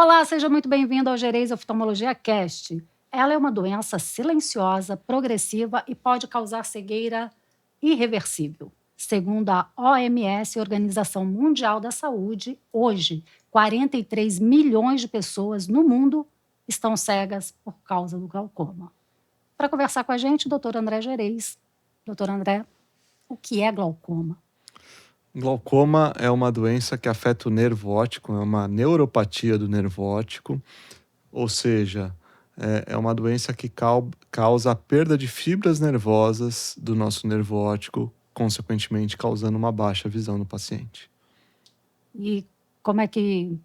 Olá, seja muito bem-vindo ao Gerês Oftalmologia Cast. Ela é uma doença silenciosa, progressiva e pode causar cegueira irreversível. Segundo a OMS, Organização Mundial da Saúde, hoje, 43 milhões de pessoas no mundo estão cegas por causa do glaucoma. Para conversar com a gente, o doutor André Gerês. Doutor André, o que é glaucoma? Glaucoma é uma doença que afeta o nervo óptico, é uma neuropatia do nervo óptico, ou seja, é uma doença que causa a perda de fibras nervosas do nosso nervo óptico, consequentemente causando uma baixa visão no paciente. E como é que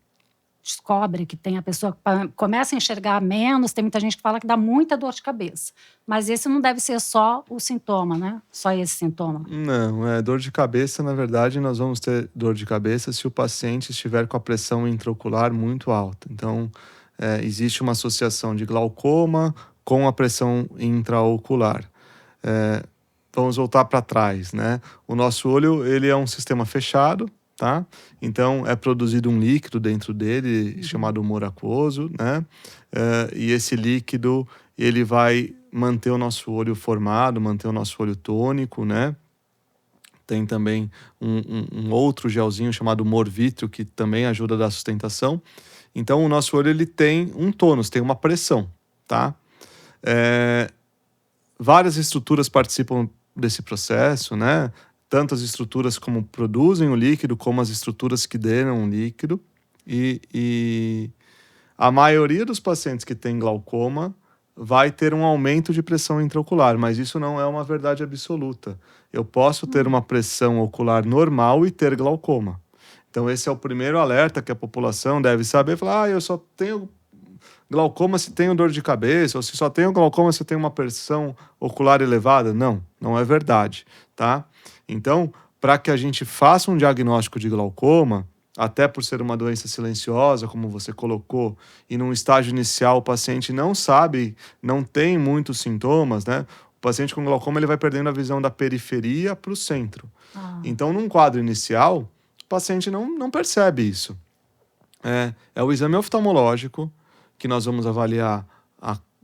descobre que tem a pessoa que começa a enxergar menos? Tem muita gente que fala que dá muita dor de cabeça. Mas esse não deve ser só o sintoma, né? Só esse sintoma. Não, dor de cabeça, na verdade, nós vamos ter dor de cabeça se o paciente estiver com a pressão intraocular muito alta. Então, existe uma associação de glaucoma com a pressão intraocular. Vamos voltar para trás, né? O nosso olho, ele é um sistema fechado, tá? Então, é produzido um líquido dentro dele, chamado humor aquoso, né? E esse líquido, ele vai manter o nosso olho formado, manter o nosso olho tônico, né? Tem também um outro gelzinho chamado humor vítreo, que também ajuda a dar sustentação. Então, o nosso olho, ele tem um tônus, tem uma pressão, tá? Várias estruturas participam desse processo, né? Tanto as estruturas como produzem o líquido, como as estruturas que drenam o líquido. E a maioria dos pacientes que têm glaucoma vai ter um aumento de pressão intraocular, mas isso não é uma verdade absoluta. Eu posso ter uma pressão ocular normal e ter glaucoma. Então esse é o primeiro alerta que a população deve saber. Falar, eu só tenho glaucoma se tenho dor de cabeça, ou se só tenho glaucoma se tenho uma pressão ocular elevada. Não, não é verdade, tá? Então, para que a gente faça um diagnóstico de glaucoma, até por ser uma doença silenciosa, como você colocou, e num estágio inicial o paciente não sabe, não tem muitos sintomas, né? O paciente com glaucoma, ele vai perdendo a visão da periferia para o centro. Então, num quadro inicial, o paciente não percebe isso. É o exame oftalmológico, que nós vamos avaliar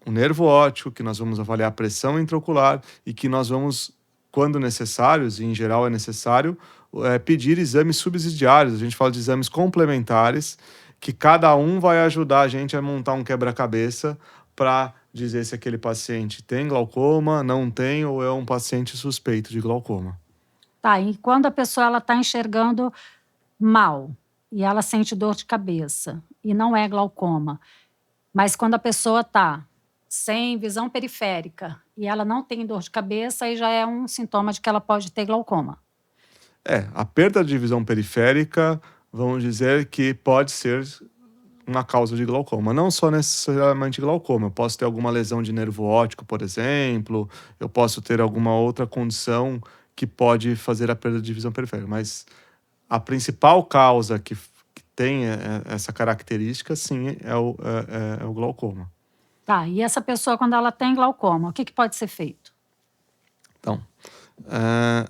o nervo óptico, que nós vamos avaliar a pressão intraocular e que nós vamos, quando necessários, e em geral é necessário, pedir exames subsidiários. A gente fala de exames complementares, que cada um vai ajudar a gente a montar um quebra-cabeça para dizer se aquele paciente tem glaucoma, não tem, ou é um paciente suspeito de glaucoma. Tá, e quando a pessoa está enxergando mal e ela sente dor de cabeça e não é glaucoma, mas quando a pessoa está sem visão periférica e ela não tem dor de cabeça, aí já é um sintoma de que ela pode ter glaucoma. A perda de visão periférica, vamos dizer que pode ser uma causa de glaucoma. Não só necessariamente glaucoma. Eu posso ter alguma lesão de nervo óptico, por exemplo. Eu posso ter alguma outra condição que pode fazer a perda de visão periférica. Mas a principal causa que tem essa característica, sim, é o glaucoma. Tá, e essa pessoa, quando ela tem glaucoma, o que pode ser feito? Então, a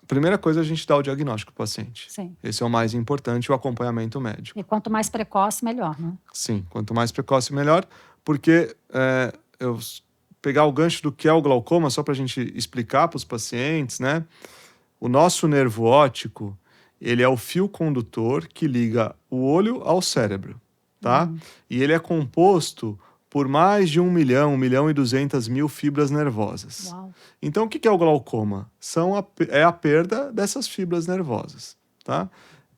primeira coisa é a gente dar o diagnóstico para o paciente. Sim. Esse é o mais importante, o acompanhamento médico. E quanto mais precoce, melhor, né? Sim, quanto mais precoce, melhor, porque eu pegar o gancho do que é o glaucoma, só para a gente explicar para os pacientes, né? O nosso nervo óptico, ele é o fio condutor que liga o olho ao cérebro, tá? E ele é composto por mais de 1.200.000 fibras nervosas. Uau. Então, o que é o glaucoma? É a perda dessas fibras nervosas, tá?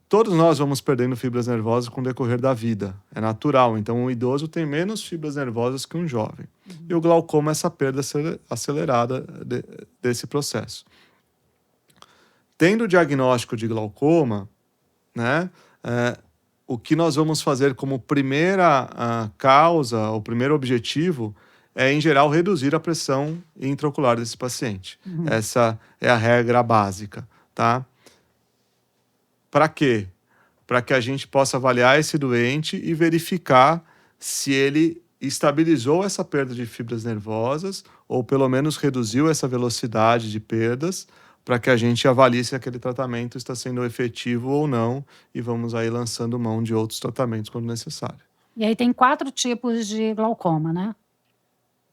Todos nós vamos perdendo fibras nervosas com o decorrer da vida. É natural. Então, um idoso tem menos fibras nervosas que um jovem. E o glaucoma é essa perda acelerada desse processo. Tendo o diagnóstico de glaucoma, né, o que nós vamos fazer como primeira causa, o primeiro objetivo, é, em geral, reduzir a pressão intraocular desse paciente. Essa é a regra básica, tá? Para quê? Para que a gente possa avaliar esse doente e verificar se ele estabilizou essa perda de fibras nervosas ou pelo menos reduziu essa velocidade de perdas para que a gente avalie se aquele tratamento está sendo efetivo ou não e vamos aí lançando mão de outros tratamentos quando necessário. E aí tem 4 tipos de glaucoma, né?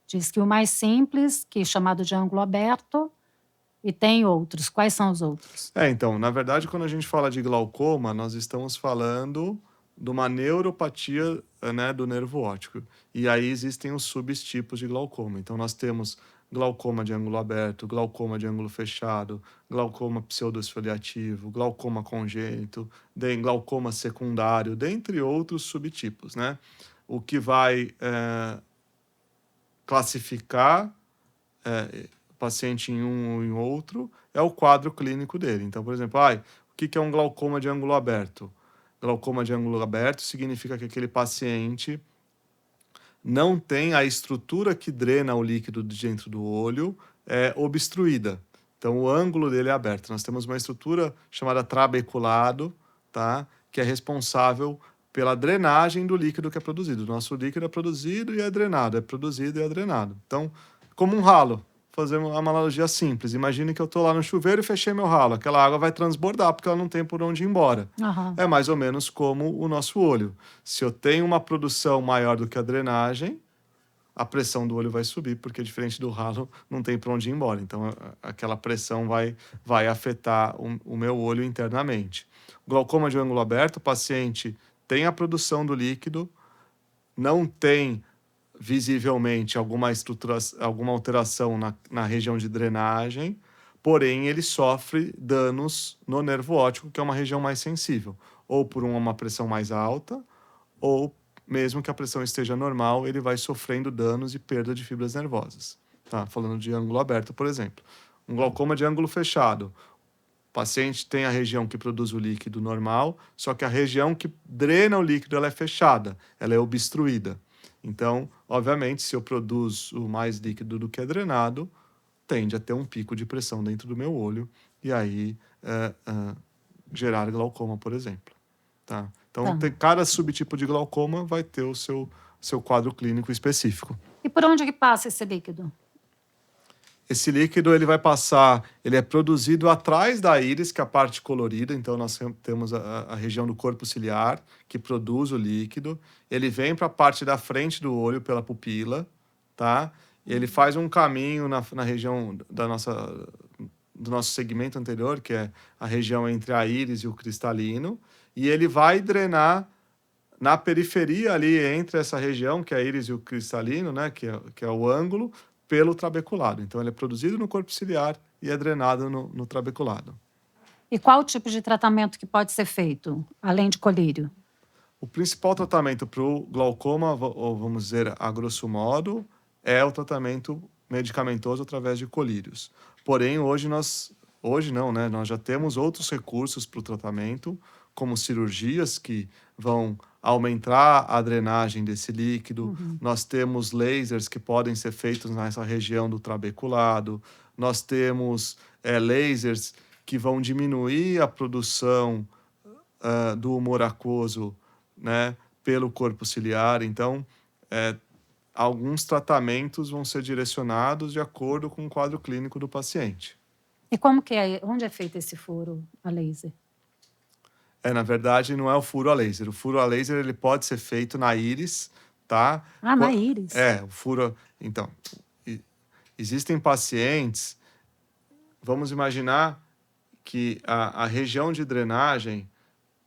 Diz que o mais simples, que é chamado de ângulo aberto, e tem outros. Quais são os outros? Então, na verdade, quando a gente fala de glaucoma, nós estamos falando de uma neuropatia, né, do nervo óptico. E aí existem os subtipos de glaucoma. Então, nós temos glaucoma de ângulo aberto, glaucoma de ângulo fechado, glaucoma pseudoesfoliativo, glaucoma congênito, glaucoma secundário, dentre outros subtipos, né? O que vai classificar o paciente em um ou em outro é o quadro clínico dele. Então, por exemplo, o que é um glaucoma de ângulo aberto? Glaucoma de ângulo aberto significa que aquele paciente não tem a estrutura que drena o líquido de dentro do olho obstruída. Então, o ângulo dele é aberto. Nós temos uma estrutura chamada trabeculado, tá? Que é responsável pela drenagem do líquido que é produzido. O nosso líquido é produzido e é drenado, é produzido e é drenado. Então, como um ralo. Fazer uma analogia simples. Imagine que eu estou lá no chuveiro e fechei meu ralo. Aquela água vai transbordar porque ela não tem por onde ir embora. Aham. É mais ou menos como o nosso olho. Se eu tenho uma produção maior do que a drenagem, a pressão do olho vai subir, porque diferente do ralo, não tem para onde ir embora. Então, aquela pressão vai afetar o meu olho internamente. Glaucoma de ângulo aberto, o paciente tem a produção do líquido, não tem visivelmente alguma alteração na região de drenagem, porém ele sofre danos no nervo óptico, que é uma região mais sensível, ou por uma pressão mais alta, ou mesmo que a pressão esteja normal, ele vai sofrendo danos e perda de fibras nervosas. Tá? Falando de ângulo aberto, por exemplo. Um glaucoma de ângulo fechado. O paciente tem a região que produz o líquido normal, só que a região que drena o líquido ela é fechada, ela é obstruída. Então, obviamente, se eu produzo mais líquido do que é drenado, tende a ter um pico de pressão dentro do meu olho e aí gerar glaucoma, por exemplo. Tá? Então, cada subtipo de glaucoma vai ter o seu quadro clínico específico. E por onde que passa esse líquido? Esse líquido ele vai passar, ele é produzido atrás da íris, que é a parte colorida. Então, nós temos a região do corpo ciliar, que produz o líquido. Ele vem para a parte da frente do olho, pela pupila, tá? Ele faz um caminho na região do nosso segmento anterior, que é a região entre a íris e o cristalino. E ele vai drenar na periferia ali, entre essa região, que é a íris e o cristalino, né? Que é o ângulo, pelo trabeculado. Então, ele é produzido no corpo ciliar e é drenado no trabeculado. E qual o tipo de tratamento que pode ser feito, além de colírio? O principal tratamento para o glaucoma, ou vamos dizer, a grosso modo, é o tratamento medicamentoso através de colírios. Porém, hoje não, né? Nós já temos outros recursos para o tratamento, como cirurgias que vão aumentar a drenagem desse líquido. Nós temos lasers que podem ser feitos nessa região do trabeculado. Nós temos lasers que vão diminuir a produção do humor aquoso, né, pelo corpo ciliar. Então, alguns tratamentos vão ser direcionados de acordo com o quadro clínico do paciente. E como que é? Onde é feito esse furo a laser? Na verdade, não é o furo a laser. O furo a laser ele pode ser feito na íris, tá? Na íris? O furo... Então, existem pacientes... Vamos imaginar que a região de drenagem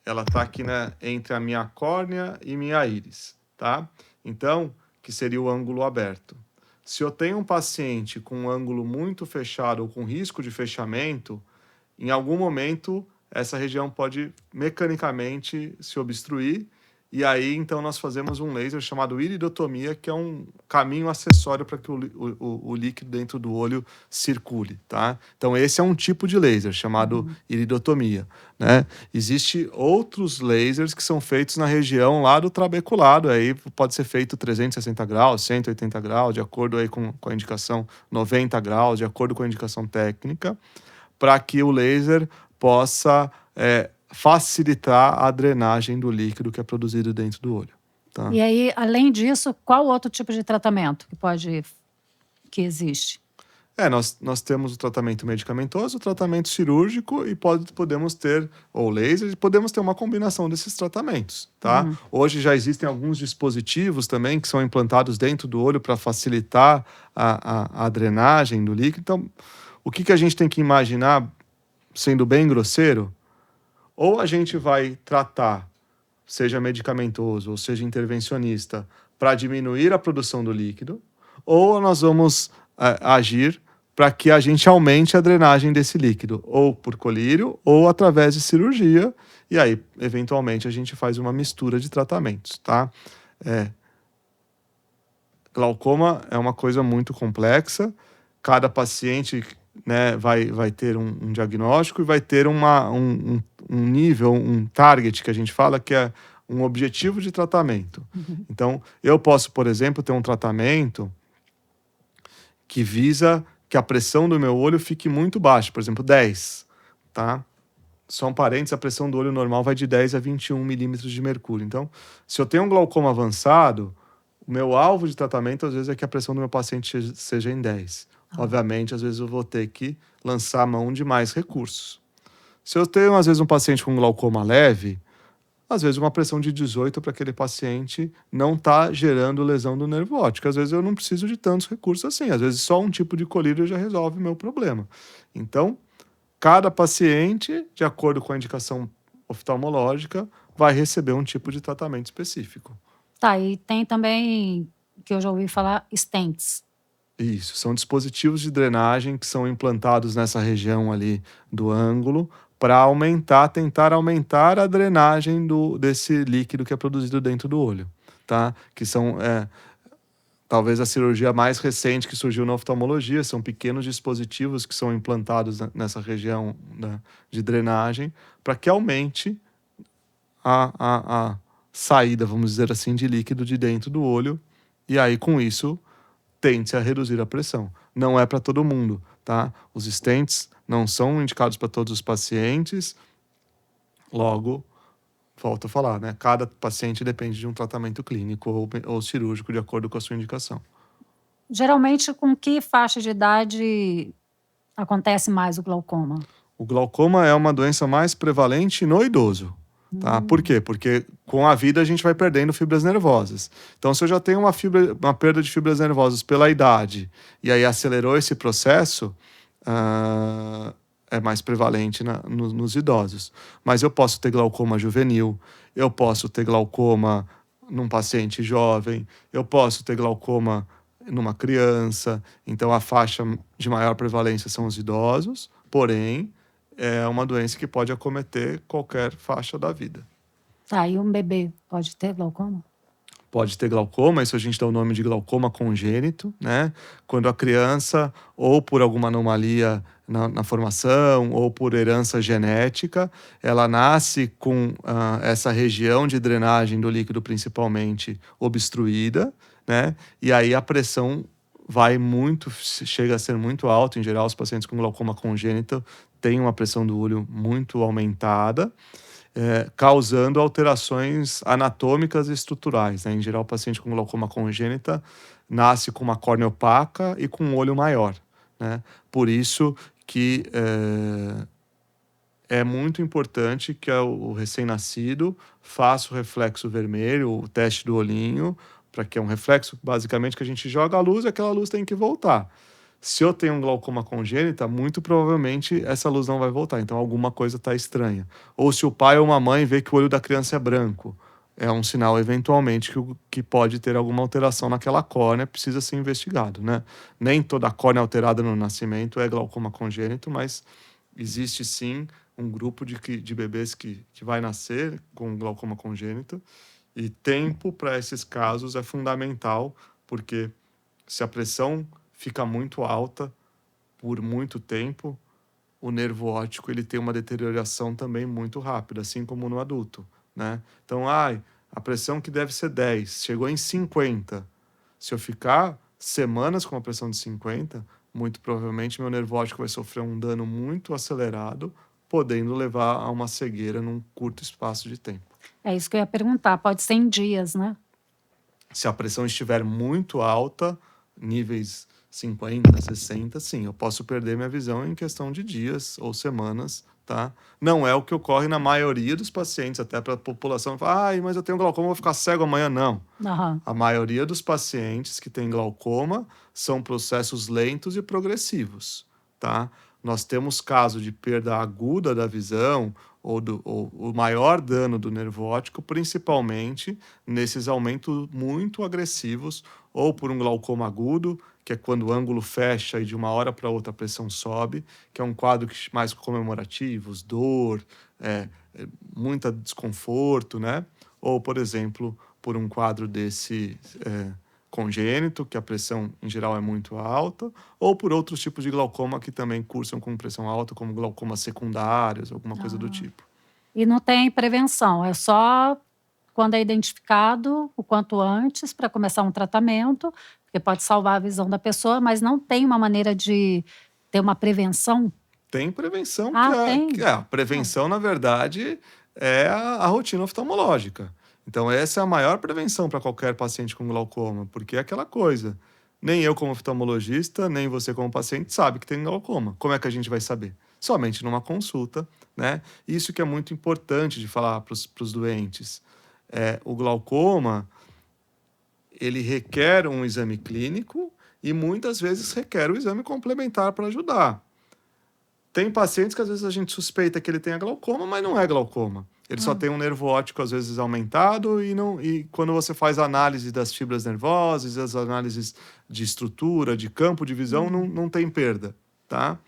ela está aqui, né, entre a minha córnea e minha íris, tá? Então, que seria o ângulo aberto. Se eu tenho um paciente com um ângulo muito fechado ou com risco de fechamento, em algum momento essa região pode mecanicamente se obstruir e aí então nós fazemos um laser chamado iridotomia, que é um caminho acessório para que o líquido dentro do olho circule, tá? Então esse é um tipo de laser chamado iridotomia, né? Existem outros lasers que são feitos na região lá do trabeculado, aí pode ser feito 360 graus, 180 graus, de acordo aí com a indicação, 90 graus, de acordo com a indicação técnica, para que o laser possa facilitar a drenagem do líquido que é produzido dentro do olho. Tá? E aí, além disso, qual outro tipo de tratamento que existe? Nós temos o tratamento medicamentoso, o tratamento cirúrgico e podemos ter, ou laser, e podemos ter uma combinação desses tratamentos, tá? Hoje já existem alguns dispositivos também que são implantados dentro do olho para facilitar a drenagem do líquido. Então, o que a gente tem que imaginar, sendo bem grosseiro, ou a gente vai tratar, seja medicamentoso ou seja intervencionista, para diminuir a produção do líquido, ou nós vamos agir para que a gente aumente a drenagem desse líquido, ou por colírio, ou através de cirurgia, e aí, eventualmente, a gente faz uma mistura de tratamentos, tá? Glaucoma é uma coisa muito complexa, cada paciente, né, vai ter um diagnóstico e vai ter um nível, um target que a gente fala que é um objetivo de tratamento. Então, eu posso, por exemplo, ter um tratamento que visa que a pressão do meu olho fique muito baixa, por exemplo, 10, tá? Só um parênteses, a pressão do olho normal vai de 10 a 21 milímetros de mercúrio. Então, se eu tenho um glaucoma avançado, o meu alvo de tratamento, às vezes, é que a pressão do meu paciente seja em 10. Obviamente, às vezes, eu vou ter que lançar a mão de mais recursos. Se eu tenho, às vezes, um paciente com glaucoma leve, às vezes uma pressão de 18 para aquele paciente não está gerando lesão do nervo óptico. Às vezes eu não preciso de tantos recursos assim. Às vezes só um tipo de colírio já resolve o meu problema. Então, cada paciente, de acordo com a indicação oftalmológica, vai receber um tipo de tratamento específico. Tá, e tem também, que eu já ouvi falar, stents. Isso, são dispositivos de drenagem que são implantados nessa região ali do ângulo para tentar aumentar a drenagem desse líquido que é produzido dentro do olho, tá? Que são talvez a cirurgia mais recente que surgiu na oftalmologia, são pequenos dispositivos que são implantados nessa região de drenagem para que aumente a saída, vamos dizer assim, de líquido de dentro do olho e aí com isso tende a reduzir a pressão. Não é para todo mundo, tá? Os stents não são indicados para todos os pacientes. Logo, volto a falar, né? Cada paciente depende de um tratamento clínico ou cirúrgico de acordo com a sua indicação. Geralmente, com que faixa de idade acontece mais o glaucoma? O glaucoma é uma doença mais prevalente no idoso. Tá? Por quê? Porque com a vida a gente vai perdendo fibras nervosas. Então, se eu já tenho uma perda de fibras nervosas pela idade e aí acelerou esse processo, é mais prevalente nos idosos. Mas eu posso ter glaucoma juvenil, eu posso ter glaucoma num paciente jovem, eu posso ter glaucoma numa criança. Então, a faixa de maior prevalência são os idosos, porém, é uma doença que pode acometer qualquer faixa da vida. Tá, e um bebê pode ter glaucoma? Pode ter glaucoma, isso a gente dá o nome de glaucoma congênito, né? Quando a criança, ou por alguma anomalia na formação, ou por herança genética, ela nasce com essa região de drenagem do líquido principalmente obstruída, né? E aí a pressão chega a ser muito alta. Em geral, os pacientes com glaucoma congênito têm uma pressão do olho muito aumentada, causando alterações anatômicas e estruturais, né? Em geral, o paciente com glaucoma congênita nasce com uma córnea opaca e com um olho maior, né? Por isso que é muito importante que o recém-nascido faça o reflexo vermelho, o teste do olhinho, para que é um reflexo, basicamente, que a gente joga a luz e aquela luz tem que voltar. Se eu tenho um glaucoma congênita, muito provavelmente essa luz não vai voltar. Então, alguma coisa está estranha. Ou se o pai ou uma mãe vê que o olho da criança é branco, é um sinal, eventualmente, que pode ter alguma alteração naquela córnea, precisa ser investigado, né? Nem toda córnea alterada no nascimento é glaucoma congênito, mas existe sim um grupo de bebês que vai nascer com glaucoma congênito. E tempo para esses casos é fundamental, porque se a pressão fica muito alta por muito tempo, o nervo óptico ele tem uma deterioração também muito rápida, assim como no adulto, né? Então, a pressão que deve ser 10, chegou em 50. Se eu ficar semanas com uma pressão de 50, muito provavelmente meu nervo óptico vai sofrer um dano muito acelerado, podendo levar a uma cegueira num curto espaço de tempo. É isso que eu ia perguntar, pode ser em dias, né? Se a pressão estiver muito alta, níveis 50, 60, sim, eu posso perder minha visão em questão de dias ou semanas, tá? Não é o que ocorre na maioria dos pacientes, até para a população falar, ai, mas eu tenho glaucoma, vou ficar cego amanhã. Não. Aham. A maioria dos pacientes que têm glaucoma são processos lentos e progressivos, tá? Nós temos casos de perda aguda da visão ou o maior dano do nervo óptico, principalmente nesses aumentos muito agressivos, ou por um glaucoma agudo, que é quando o ângulo fecha e de uma hora para outra a pressão sobe, que é um quadro mais comemorativo, dor, muita desconforto, né? Ou, por exemplo, por um quadro desse congênito, que a pressão em geral é muito alta, ou por outros tipos de glaucoma que também cursam com pressão alta, como glaucomas secundários, alguma coisa do tipo. E não tem prevenção, é só quando é identificado o quanto antes para começar um tratamento, porque pode salvar a visão da pessoa, mas não tem uma maneira de ter uma prevenção? Tem prevenção, Tem? a prevenção, na verdade, é a rotina oftalmológica. Então, essa é a maior prevenção para qualquer paciente com glaucoma, porque é aquela coisa. Nem eu, como oftalmologista, nem você, como paciente, sabe que tem glaucoma. Como é que a gente vai saber? Somente numa consulta, né? Isso que é muito importante de falar para os doentes. O glaucoma, ele requer um exame clínico e muitas vezes requer o exame complementar para ajudar. Tem pacientes que às vezes a gente suspeita que ele tenha glaucoma, mas não é glaucoma. Ele só tem um nervo óptico às vezes aumentado e quando você faz a análise das fibras nervosas, as análises de estrutura, de campo de visão, não tem perda, tá?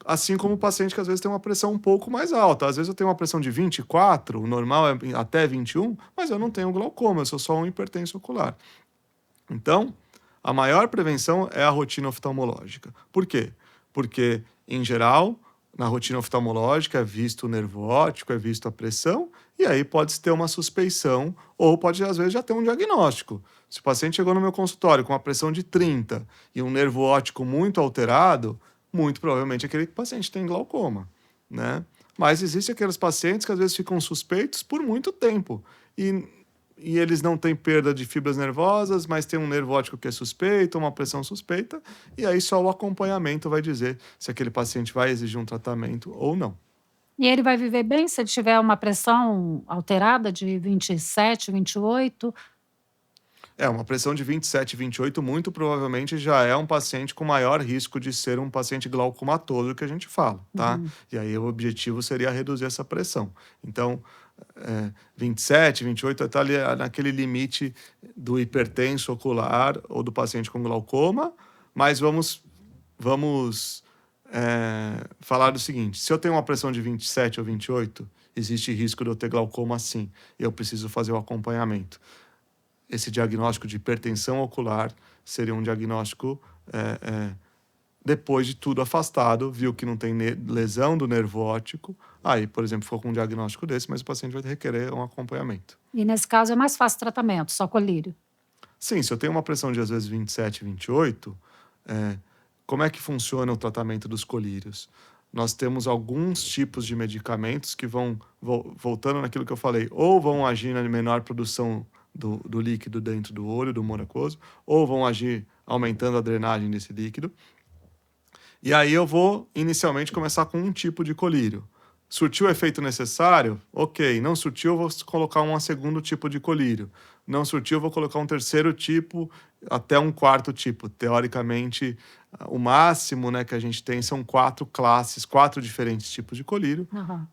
Assim como o paciente que às vezes tem uma pressão um pouco mais alta. Às vezes eu tenho uma pressão de 24, o normal é até 21, mas eu não tenho glaucoma, eu sou só um hipertenso ocular. Então, a maior prevenção é a rotina oftalmológica. Por quê? Porque, em geral, na rotina oftalmológica é visto o nervo óptico, é visto a pressão, e aí pode ter uma suspeição, ou pode, às vezes, já ter um diagnóstico. Se o paciente chegou no meu consultório com uma pressão de 30 e um nervo óptico muito alterado, muito provavelmente aquele paciente tem glaucoma, né? Mas existem aqueles pacientes que às vezes ficam suspeitos por muito tempo. E eles não têm perda de fibras nervosas, mas tem um nervo óptico que é suspeito, uma pressão suspeita, e aí só o acompanhamento vai dizer se aquele paciente vai exigir um tratamento ou não. E ele vai viver bem se ele tiver uma pressão alterada de 27, 28? Uma pressão de 27, 28 muito provavelmente já é um paciente com maior risco de ser um paciente glaucomatoso que a gente fala, tá? E aí o objetivo seria reduzir essa pressão. Então, 27, 28 está ali naquele limite do hipertenso ocular ou do paciente com glaucoma, mas vamos falar do seguinte: se eu tenho uma pressão de 27 ou 28, existe risco de eu ter glaucoma sim, e eu preciso fazer o acompanhamento. Esse diagnóstico de hipertensão ocular seria um diagnóstico depois de tudo afastado, viu que não tem lesão do nervo óptico, aí, por exemplo, ficou com um diagnóstico desse, mas o paciente vai requerer um acompanhamento. E nesse caso é mais fácil o tratamento, só colírio? Sim, se eu tenho uma pressão de às vezes 27, 28, como é que funciona o tratamento dos colírios? Nós temos alguns tipos de medicamentos que vão, voltando naquilo que eu falei, ou vão agir na menor produção do líquido dentro do olho, do humor aquoso, ou vão agir aumentando a drenagem desse líquido. E aí eu vou, inicialmente, começar com um tipo de colírio. Surtiu o efeito necessário? Ok. Não surtiu, eu vou colocar um segundo tipo de colírio. Não surtiu, eu vou colocar um terceiro tipo, até um quarto tipo. Teoricamente, o máximo, né, que a gente tem são 4 classes, 4 diferentes tipos de colírio.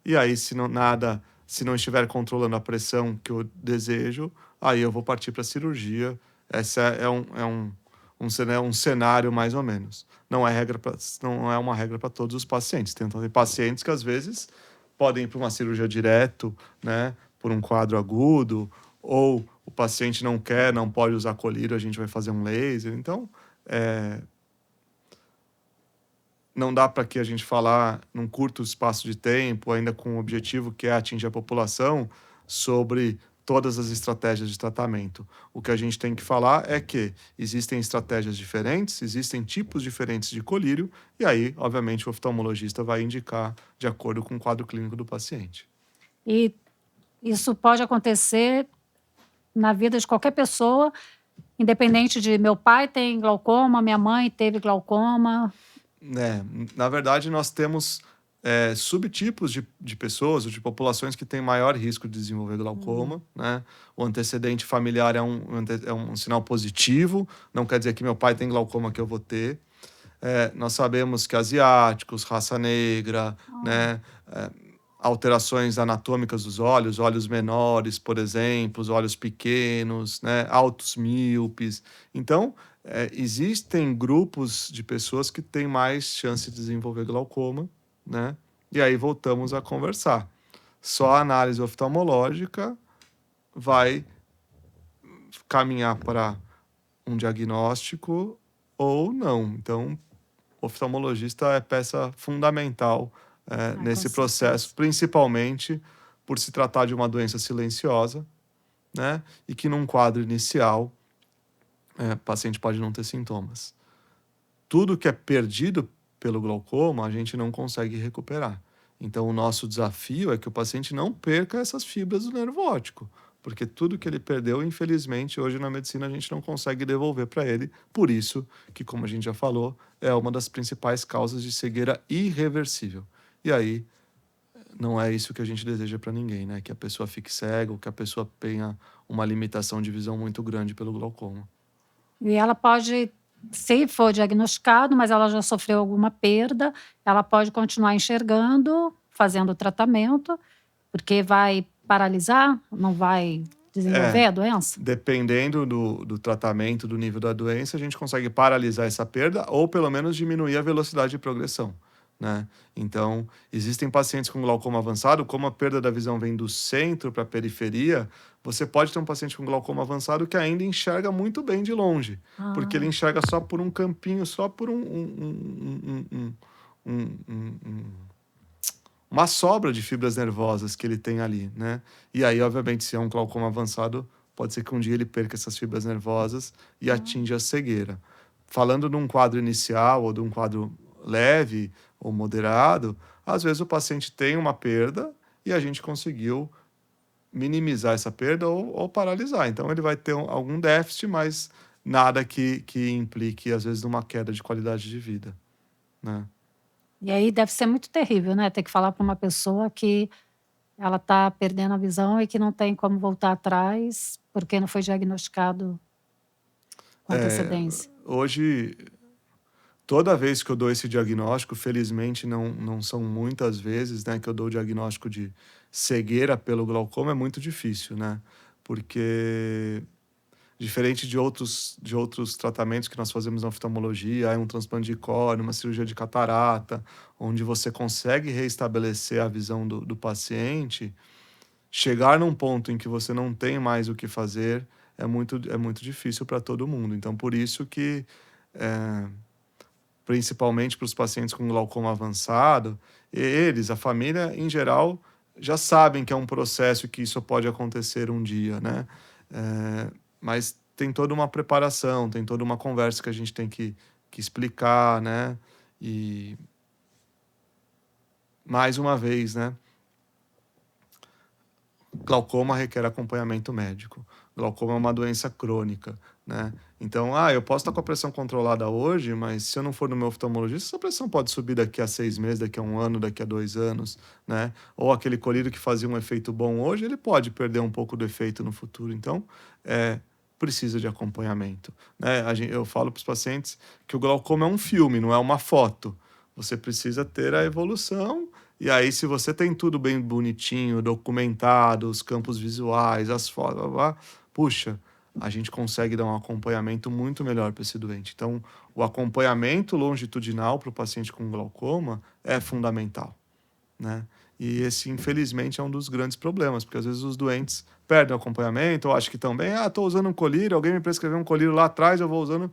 E aí, se não estiver controlando a pressão que eu desejo, aí eu vou partir para a cirurgia. Esse é um cenário mais ou menos. Não é uma regra para todos os pacientes. Tem pacientes que às vezes podem ir para uma cirurgia direto, né, por um quadro agudo, ou o paciente não pode usar colírio, a gente vai fazer um laser. Então, não dá para que a gente falar num curto espaço de tempo, ainda com o objetivo que é atingir a população, sobre todas as estratégias de tratamento. O que a gente tem que falar é que existem estratégias diferentes, existem tipos diferentes de colírio, e aí, obviamente, o oftalmologista vai indicar de acordo com o quadro clínico do paciente. E isso pode acontecer na vida de qualquer pessoa, Independente de meu pai tem glaucoma, minha mãe teve glaucoma. Na verdade, nós temos subtipos de pessoas ou de populações que têm maior risco de desenvolver glaucoma, né? O antecedente familiar é um sinal positivo, não quer dizer que meu pai tem glaucoma que eu vou ter. Nós sabemos que asiáticos, raça negra, né? Alterações anatômicas dos olhos, olhos menores, por exemplo, os olhos pequenos, né? Altos míopes. Então, existem grupos de pessoas que têm mais chance de desenvolver glaucoma, né? E aí voltamos a conversar. Só a análise oftalmológica vai caminhar para um diagnóstico ou não. Então, o oftalmologista é peça fundamental nesse processo, principalmente por se tratar de uma doença silenciosa, né? E que num quadro inicial, o paciente pode não ter sintomas. Tudo que é perdido pelo glaucoma, a gente não consegue recuperar. Então, o nosso desafio é que o paciente não perca essas fibras do nervo óptico, porque tudo que ele perdeu, infelizmente, hoje na medicina a gente não consegue devolver para ele. Por isso que, como a gente já falou, é uma das principais causas de cegueira irreversível. E aí, não é isso que a gente deseja para ninguém, né? Que a pessoa fique cega ou que a pessoa tenha uma limitação de visão muito grande pelo glaucoma. E ela pode, se for diagnosticado, mas ela já sofreu alguma perda, ela pode continuar enxergando, fazendo o tratamento, porque vai paralisar, não vai desenvolver a doença? Dependendo do tratamento, do nível da doença, a gente consegue paralisar essa perda ou pelo menos diminuir a velocidade de progressão, né? Então, existem pacientes com glaucoma avançado, como a perda da visão vem do centro para a periferia, você pode ter um paciente com glaucoma avançado que ainda enxerga muito bem de longe, porque ele enxerga só por um campinho, só por uma sobra de fibras nervosas que ele tem ali, né? E aí, obviamente, se é um glaucoma avançado, pode ser que um dia ele perca essas fibras nervosas e atinja a cegueira. Falando num quadro inicial ou de um quadro leve ou moderado, às vezes o paciente tem uma perda e a gente conseguiu minimizar essa perda ou paralisar. Então, ele vai ter algum déficit, mas nada que implique, às vezes, numa queda de qualidade de vida, né? E aí deve ser muito terrível, né? Ter que falar para uma pessoa que ela está perdendo a visão e que não tem como voltar atrás porque não foi diagnosticado com antecedência. Hoje, toda vez que eu dou esse diagnóstico, felizmente não são muitas vezes, né, que eu dou o diagnóstico de cegueira pelo glaucoma, é muito difícil, né? Porque diferente de outros tratamentos que nós fazemos na oftalmologia, um transplante de córnea, uma cirurgia de catarata, onde você consegue reestabelecer a visão do paciente, chegar num ponto em que você não tem mais o que fazer é muito difícil para todo mundo. Então, por isso que principalmente para os pacientes com glaucoma avançado, eles, a família em geral, já sabem que é um processo que isso pode acontecer um dia, né? Mas tem toda uma preparação, tem toda uma conversa que a gente tem que explicar, né? E mais uma vez, né? Glaucoma requer acompanhamento médico. Glaucoma é uma doença crônica, né? Então, eu posso estar com a pressão controlada hoje, mas se eu não for no meu oftalmologista, essa pressão pode subir daqui a 6 meses, daqui a 1 ano, daqui a 2 anos, né? Ou aquele colírio que fazia um efeito bom hoje, ele pode perder um pouco do efeito no futuro. Então, precisa de acompanhamento, né? Eu falo para os pacientes que o glaucoma é um filme, não é uma foto. Você precisa ter a evolução. E aí, se você tem tudo bem bonitinho, documentado, os campos visuais, as fotos, blá, blá, puxa, a gente consegue dar um acompanhamento muito melhor para esse doente. Então, o acompanhamento longitudinal para o paciente com glaucoma é fundamental, né? E esse, infelizmente, é um dos grandes problemas, porque às vezes os doentes perdem o acompanhamento, ou acham que estão bem, estou usando um colírio, alguém me prescreveu um colírio lá atrás, eu vou usando,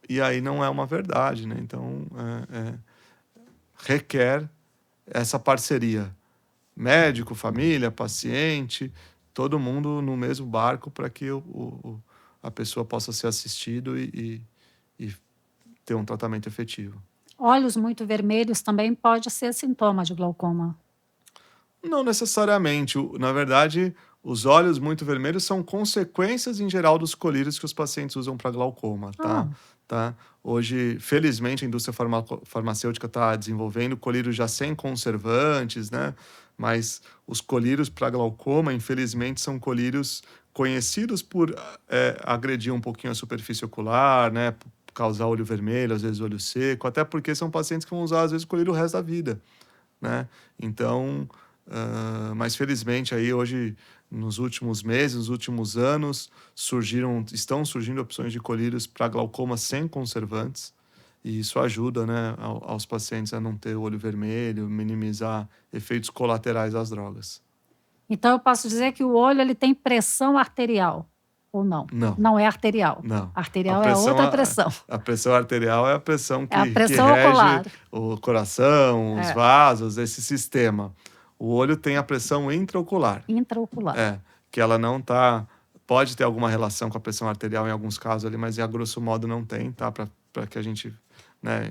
e aí não é uma verdade, né? Então, requer essa parceria. Médico, família, paciente, todo mundo no mesmo barco para que a pessoa possa ser assistido e ter um tratamento efetivo. Olhos muito vermelhos também pode ser sintoma de glaucoma. Não necessariamente. Na verdade, Os olhos muito vermelhos são consequências, em geral, dos colírios que os pacientes usam para glaucoma, tá? Ah, Tá? Hoje, felizmente, a indústria farmacêutica está desenvolvendo colírios já sem conservantes, né? Mas os colírios para glaucoma, infelizmente, são colírios conhecidos por agredir um pouquinho a superfície ocular, né? Causar olho vermelho, às vezes olho seco, até porque são pacientes que vão usar, às vezes, o colírio o resto da vida, né? Então, mas felizmente aí hoje, nos últimos meses, nos últimos anos, estão surgindo opções de colírios para glaucoma sem conservantes, e isso ajuda, né, aos pacientes a não ter o olho vermelho, minimizar efeitos colaterais das drogas. então eu posso dizer que o olho ele tem pressão arterial, ou não? Não, Não é arterial. não. Arterial é outra pressão. A pressão arterial é a pressão É a que pressão rege ocular. o coração, os É, vasos, esse sistema. O olho tem a pressão intraocular. intraocular. Que ela não tá. Pode ter alguma relação com a pressão arterial em alguns casos ali, mas a grosso modo não tem, tá? Para que a gente, né,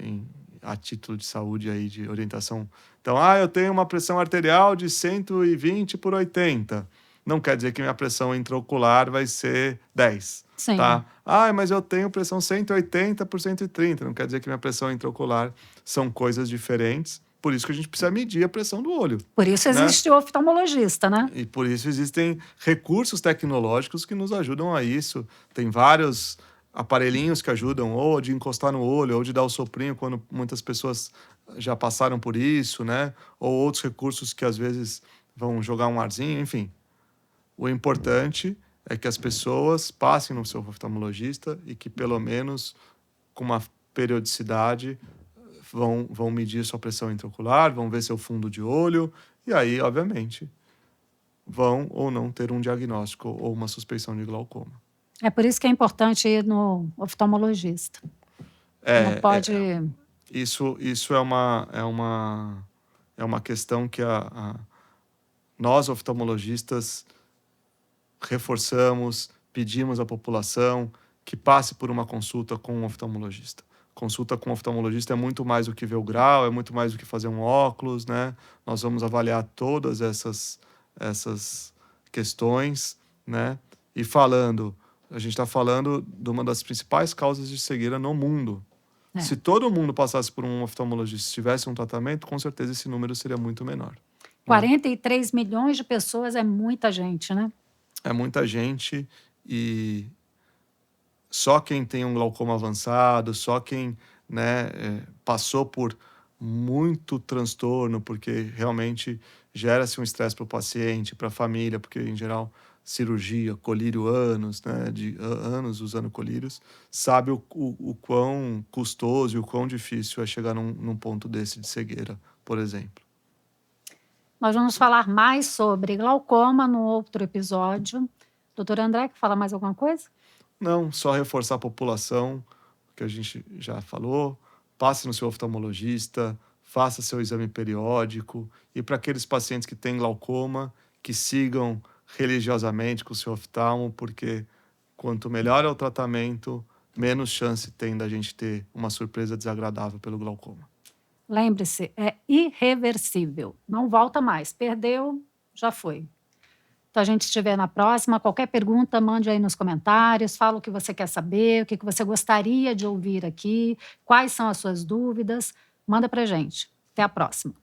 a título de saúde aí, de orientação. Então, eu tenho uma pressão arterial de 120/80. Não quer dizer que minha pressão intraocular vai ser 10, Sim. tá? Mas eu tenho pressão 180/130. Não quer dizer que minha pressão intraocular são coisas diferentes. Por isso que a gente precisa medir a pressão do olho, Por isso né? existe o oftalmologista, né? E por isso existem recursos tecnológicos que nos ajudam a isso. Tem vários aparelhinhos que ajudam, ou de encostar no olho, ou de dar o soprinho, quando muitas pessoas já passaram por isso, né? Ou outros recursos que às vezes vão jogar um arzinho, enfim. O importante é que as pessoas passem no seu oftalmologista e que, pelo menos, com uma periodicidade, vão medir sua pressão intraocular, vão ver seu fundo de olho, e aí, obviamente, vão ou não ter um diagnóstico ou uma suspeição de glaucoma. É por isso que é importante ir no oftalmologista. Não É, pode. isso é uma questão que nós, oftalmologistas, reforçamos, pedimos à população que passe por uma consulta com um oftalmologista. Consulta com um oftalmologista é muito mais do que ver o grau, é muito mais do que fazer um óculos, né? Nós vamos avaliar todas essas questões, né? E a gente está falando de uma das principais causas de cegueira no mundo. É. Se todo mundo passasse por um oftalmologista e tivesse um tratamento, com certeza esse número seria muito menor. 43 milhões de pessoas é muita gente, né? É muita gente e só quem tem um glaucoma avançado, só quem, né, passou por muito transtorno, porque realmente gera-se um estresse para o paciente, para a família, porque, em geral, cirurgia, colírio anos, né, de anos usando colírios, sabe o quão custoso e o quão difícil é chegar num ponto desse de cegueira, por exemplo. Nós vamos falar mais sobre glaucoma no outro episódio. Doutor André, quer falar mais alguma coisa? Não, só reforçar a população, que a gente já falou, passe no seu oftalmologista, faça seu exame periódico, e para aqueles pacientes que têm glaucoma, que sigam religiosamente com o seu oftalmo, porque quanto melhor é o tratamento, menos chance tem da gente ter uma surpresa desagradável pelo glaucoma. Lembre-se, é irreversível. Não volta mais. Perdeu, já foi. Então, a gente se vê na próxima. Qualquer pergunta, mande aí nos comentários. Fala o que você quer saber, o que você gostaria de ouvir aqui, quais são as suas dúvidas. Manda pra gente. Até a próxima.